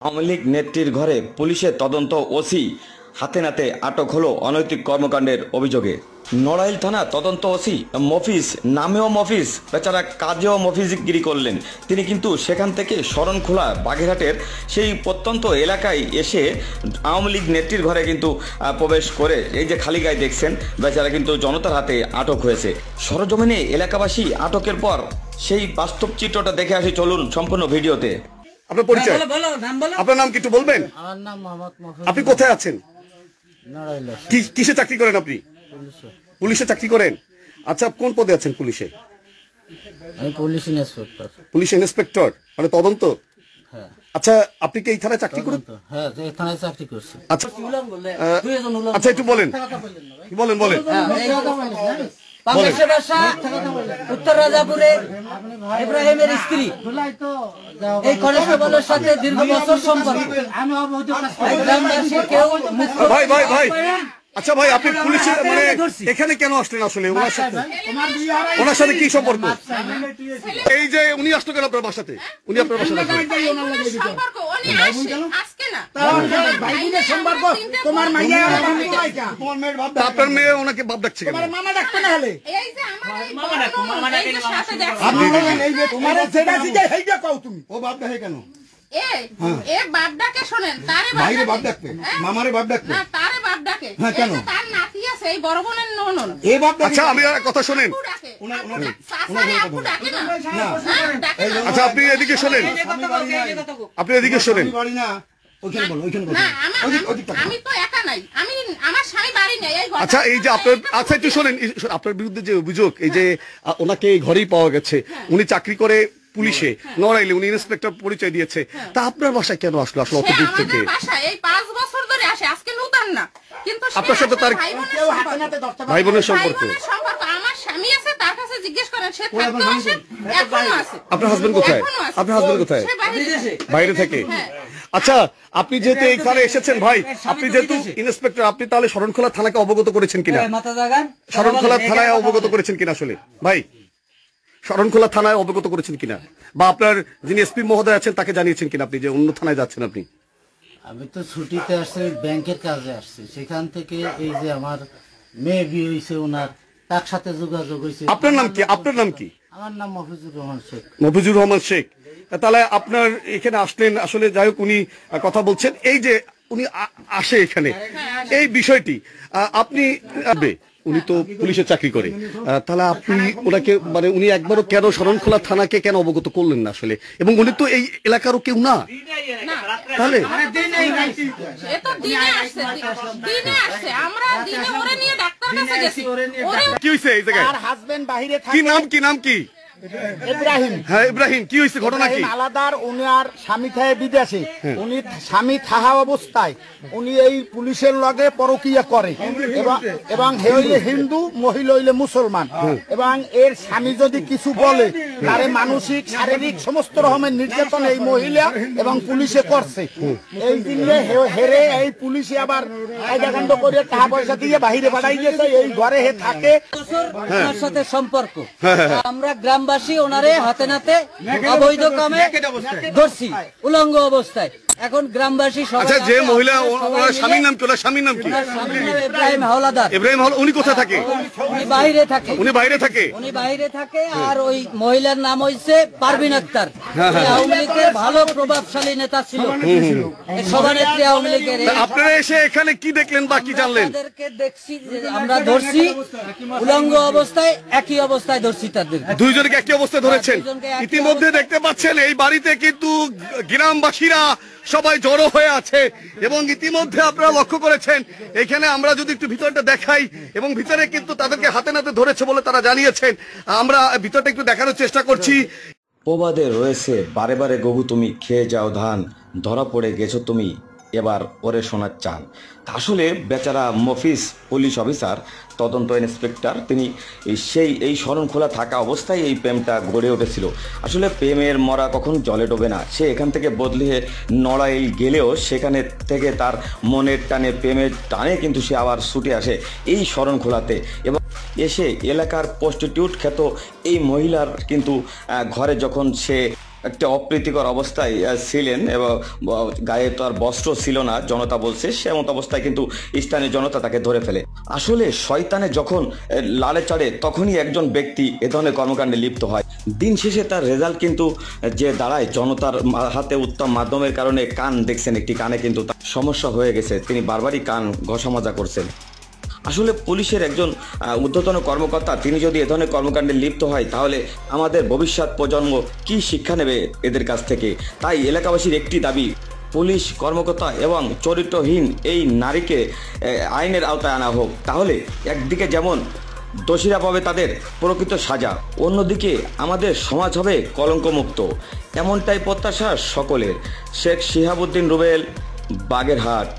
আওয়ামী লীগ নেত্রীর ঘরে পুলিশের তদন্ত, ওসি হাতে নাতে আটক হলো অনৈতিক কর্মকাণ্ডের অভিযোগে। নড়াইল থানা তদন্ত ওসি মফিজ, নামেও মফিজ, বেচারা কাজেও মফিজগিরি করলেন। তিনি কিন্তু সেখান থেকে শরণখোলা বাগেরহাটের সেই প্রত্যন্ত এলাকায় এসে আওয়ামী লীগ নেত্রীর ঘরে কিন্তু প্রবেশ করে এই যে খালি গায়ে দেখছেন, বেচারা কিন্তু জনতার হাতে আটক হয়েছে। সরজমিনে এলাকাবাসী আটকের পর সেই বাস্তব চিত্রটা দেখে আসি, চলুন সম্পূর্ণ ভিডিওতে। আপনার পরিচয়, আপনার নাম কি একটু বলবেন? আমার নাম মোহাম্মদ মফিজ। আপনি কোথায় আছেন? নড়াইলে। কিসে চাকরি করেন আপনি? পুলিশে চাকরি করেন? আচ্ছা, কোন পদে আছেন পুলিশে? আমি পুলিশ ইন্সপেক্টর। পুলিশ ইন্সপেক্টর মানে তদন্ত? হ্যাঁ। আচ্ছা, আপনি কি এই থানায় চাকরি করেন? হ্যাঁ, এই থানায় চাকরি করছি। আচ্ছা আচ্ছা, একটু বলেন, কি বলেন বলেন। বাংলাদেশের বাসা উত্তর রাজাপুরে ইব্রাহিমের স্ত্রী এই কনস্টেবলের সাথে দীর্ঘ বছর সম্পর্ক। গ্রামবাসী কেউ ভাই ভাই ভাই, আচ্ছা ভাই, আপনি পুলিশে মানে এখানে কেন আসলেন আসলে? ওনার সাথে কি সম্পর্ক? এই যে উনি আসলো কেন আপনার বাসাতে? উনি আপনার বাসাতে আপনার মেয়ে ওনাকে বাপ ডাকছে কেন? মামা ডাকতে না হলে ও বাপ ডাকে কেন? বাপ ডাকে শোনেন, তারে বাপ ডাকবে, মামারে বাপ ডাকবে না, তারে বাপ ডাকে। কেন? তার নাতি আছে, এই বড় বোনের ননদ। এই বাপ ডাকে। আচ্ছা, আমি কথা শুনেন। আচ্ছা, আপনি এদিকে শোনেন, আপনি এদিকে শোনেন। আমি তো একা নাই, আমি আমার স্বামী বাড়ি নেই। আচ্ছা, এই যে আপনার, আচ্ছা একটু শোনেন, আপনার বিরুদ্ধে যে অভিযোগ, এই যে ওনাকে এই ঘরেই পাওয়া গেছে, উনি চাকরি করে পুলিশে নড়াইলে, উনি ইন্সপেক্টর পরিচয় দিয়েছে, তা আপনার বাসায় কেন আসলো? আসলে অত দূর থেকে এই 5 বছর ধরে আসে, আজকে নতুন না, কিন্তু আপনার সাথে তার ভাই বোনের সম্পর্ক। আমার স্বামী আছে, তার কাছে জিজ্ঞেস করেন, সে থাকতো আসে, এখনো আছে। আপনার হাজবেন্ড কোথায়? আপনার হাজবেন্ড কোথায়? বাইরে থেকে। আচ্ছা, আপনি যেহেতু এইখানে এসেছেন ভাই, আপনি যেহেতু ইন্সপেক্টর, আপনি তাহলে শরণখোলা থানাকে অবগত করেছেন কিনা? শরণখোলা থানায় অবগত করেছেন কিনা আসলে ভাই? শরণখোলা থানায় অবগত করেছেন কিনা, বা আপনার যিনি এসপি মহোদয় আছেন তাকে জানিয়েছেন কিনা আপনি যে অন্য থানায় যাচ্ছেন? আপনি আমি তো ছুটিতে আসছি, ব্যাংকের কাজে আসছি, সেখান থেকে এই যে আমার মেয়ে বিয়ে হয়েছে, ওনার তার সাথে যোগাযোগ হয়েছে। আপনার নাম কি? আপনার নাম কি? আমার নাম মফিজুর রহমান শেখ। মফিজুর রহমান শেখ। তাহলে আপনার এখানে আসলেন আসলে, যাই হোক, উনি কথা বলছেন, এই যে উনি আসে এখানে, এই বিষয়টি আপনি, উনি তো পুলিশের চাকরি করে, তাহলে আপনি ওনাকে মানে উনি একবারও কেন শরণখোলা থানাকে কেন অবগত করলেন না আসলে? এবং উনি তো এই এলাকারও কেউ না, তাহলে কি হয়েছে এই জায়গায়? কি নাম, কি নাম কি? ইব্রাহিম। হ্যাঁ, ইব্রাহিম, কি হয়েছে, ঘটনা কি? আলাদার উনার স্বামী থাকে বিদেশে, উনি স্বামী থাকা অবস্থায় উনি এই পুলিশের লগে পরকিয়া করে, এবং হে হইলে হিন্দু, মহিলা হইলে মুসলমান, এবং এর স্বামী যদি কিছু বলে তারে মানসিক, শারীরিক সমস্ত রকমের নির্যাতন এই মহিলা এবং পুলিশে করছে। এই দিনে হেরে এই পুলিশে আবার কায়দাকাণ্ড করে টাকা পয়সা দিয়ে বাহিরে পাঠাই গেছে, এই ঘরে হে থাকে। ওনার সাথে সম্পর্ক, আমরা গ্রামবাসী ওনারে হাতে নাতে অবৈধ কামে ধরছি, উলঙ্গ অবস্থায়। এখন গ্রামবাসী সবাই। আচ্ছা, যে মহিলা, ওনার স্বামীর নাম কি? ওনার স্বামীর নাম কি? ইব্রাহিম হাওলাদার। ইব্রাহিম হাওলাদার, উনি কোথায় থাকে? উনি বাইরে থাকে। উনি বাইরে থাকে? উনি বাইরে থাকে। আর ওই মহিলার নাম হইছে পারভিন আক্তার, আওয়ামী লীগের ভালো প্রভাবশালী নেতা ছিল, সভানেত্রী আওয়ামী লীগের। আপনারা এসে এখানে কি দেখলেন বা কি জানলেন? তাদেরকে দেখছি, আমরা ধরছি উলঙ্গ অবস্থায়, একই অবস্থায় ধরছি তাদের। দুইজনকে একই অবস্থায় ধরেছেন। ইতিমধ্যে দেখতে পাচ্ছেন এই বাড়িতে কিন্তু গ্রামবাসীরা সবাই জড়ো হয়ে আছে, এবং ইতিমধ্যে আপনারা লক্ষ্য করেছেন এখানে আমরা যদি একটু ভিতরটা দেখাই, এবং ভিতরে কিন্তু তাদেরকে হাতে নাতে ধরেছে বলে তারা জানিয়েছেন। আমরা ভিতরটা একটু দেখানোর চেষ্টা করছি। প্রবাদে রয়েছে, বারে বারে গবু তুমি খেয়ে যাও ধান, ধরা পড়ে গেছো তুমি এবার ওরে শোনার চান। আসলে বেচারা মফিজ, পুলিশ অফিসার, তদন্ত ইন্সপেক্টর, তিনি এই শরণখোলা থাকা অবস্থায় এই প্রেমটা গড়ে উঠেছিল। আসলে প্রেমের মরা কখন জলে ডোবে না। সে এখান থেকে বদলে নড়াইল গেলেও সেখানে থেকে তার মনের টানে, প্রেমের টানে কিন্তু সে আবার ছুটে আসে এই শরণখোলাতে, এবং এসে এলাকার প্রস্টিটিউট খ্যাত এই মহিলার কিন্তু ঘরে যখন সে একটা অপ্রীতিকর অবস্থায় ছিলেন এবং গায়ে তো আর বস্ত্র ছিল না, জনতা বলছে, সেমন অবস্থায় কিন্তু স্থানীয় জনতা তাকে ধরে ফেলে। আসলে শয়তানে যখন লালে চড়ে তখনই একজন ব্যক্তি এ ধরনের কর্মকাণ্ডে লিপ্ত হয়। দিন শেষে তার রেজাল্ট কিন্তু যে দাঁড়ায়, জনতার হাতে উত্তম মাধ্যমের কারণে কান দেখছেন, একটি কানে কিন্তু তার সমস্যা হয়ে গেছে, তিনি বারবারই কান ঘষা মাজা করছেন। আসলে পুলিশের একজন ঊর্ধ্বতন কর্মকর্তা তিনি যদি এ ধরনের কর্মকাণ্ডে লিপ্ত হয় তাহলে আমাদের ভবিষ্যৎ প্রজন্ম কি শিক্ষা নেবে এদের কাছ থেকে? তাই এলাকাবাসীর একটি দাবি, পুলিশ কর্মকর্তা এবং চরিত্রহীন এই নারীকে আইনের আওতায় আনা হোক। তাহলে একদিকে যেমন দোষীরা পাবে তাদের প্রকৃত সাজা, অন্যদিকে আমাদের সমাজ হবে কলঙ্কমুক্ত, এমনটাই প্রত্যাশা সকলের। শেখ শিহাবুদ্দিন রুবেল, বাগেরহাট।